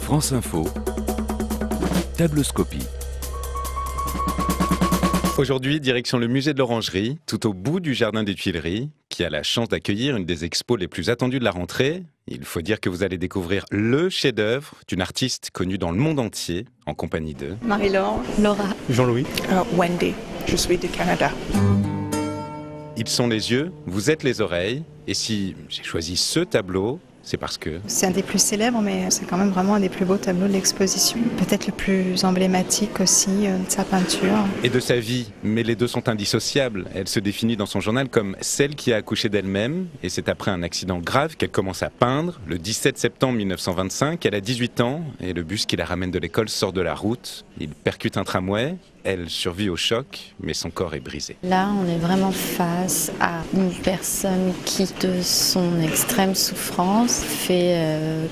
France Info, Tabloscopie. Aujourd'hui, direction le musée de l'Orangerie, tout au bout du jardin des Tuileries, qui a la chance d'accueillir une des expos les plus attendues de la rentrée. Il faut dire que vous allez découvrir le chef-d'œuvre d'une artiste connue dans le monde entier, en compagnie de Marie-Laure, Laura, Jean-Louis, Wendy, je suis du Canada. Ils sont les yeux, vous êtes les oreilles. Et si j'ai choisi ce tableau, c'est parce que c'est un des plus célèbres, mais c'est quand même vraiment un des plus beaux tableaux de l'exposition. Peut-être le plus emblématique aussi de sa peinture. et de sa vie, mais les deux sont indissociables. Elle se définit dans son journal comme celle qui a accouché d'elle-même, et c'est après un accident grave qu'elle commence à peindre. Le 17 septembre 1925, elle a 18 ans, et le bus qui la ramène de l'école sort de la route. Il percute un tramway, elle survit au choc, mais son corps est brisé. Là, on est vraiment face à une personne qui, de son extrême souffrance, fait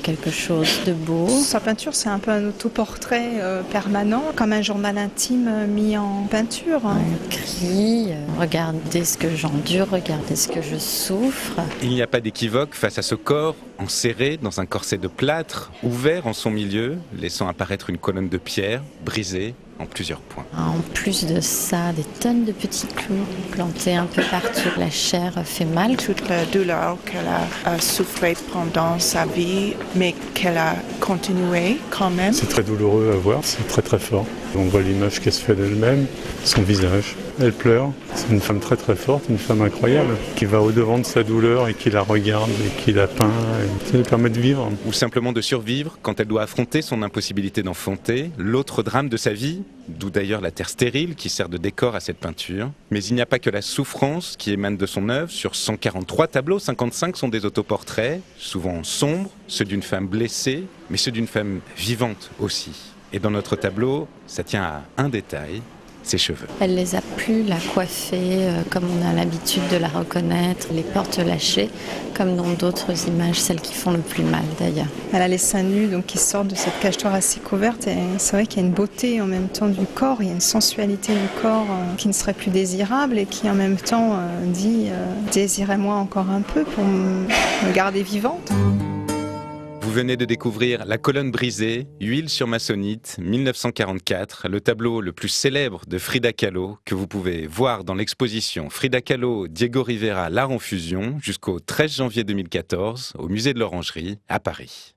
quelque chose de beau. Sa peinture, c'est un peu un autoportrait permanent, comme un journal intime mis en peinture. On crie, regardez ce que j'endure, regardez ce que je souffre. Il n'y a pas d'équivoque face à ce corps enserré dans un corset de plâtre, ouvert en son milieu, laissant apparaître une colonne de pierre, brisée en plusieurs points. En plus de ça, des tonnes de petits clous plantés un peu partout. La chair fait mal. Toute la douleur qu'elle a souffert pendant sa vie, mais qu'elle a continué quand même. c'est très douloureux à voir, c'est très très fort. On voit l'image qu'elle se fait d'elle-même, son visage. Elle pleure, c'est une femme très très forte, une femme incroyable, qui va au-devant de sa douleur et qui la regarde et qui la peint, et qui lui permet de vivre. Ou simplement de survivre quand elle doit affronter son impossibilité d'enfanter, l'autre drame de sa vie, d'où d'ailleurs la terre stérile qui sert de décor à cette peinture. Mais il n'y a pas que la souffrance qui émane de son œuvre. Sur 143 tableaux, 55 sont des autoportraits, souvent sombres, ceux d'une femme blessée, mais ceux d'une femme vivante aussi. Et dans notre tableau, ça tient à un détail, ses cheveux. Elle les a plus la coiffée comme on a l'habitude de la reconnaître, les portes lâchées, comme dans d'autres images, celles qui font le plus mal d'ailleurs. Elle a les seins nus donc, qui sortent de cette cachetoire assez couverte. Et c'est vrai qu'il y a une beauté en même temps du corps, il y a une sensualité du corps qui ne serait plus désirable et qui en même temps dit désirez-moi encore un peu pour me garder vivante. Vous venez de découvrir La colonne brisée, Huile sur maçonnite, 1944, le tableau le plus célèbre de Frida Kahlo, que vous pouvez voir dans l'exposition Frida Kahlo, Diego Rivera, l'art en fusion, jusqu'au 13 janvier 2014, au musée de l'Orangerie, à Paris.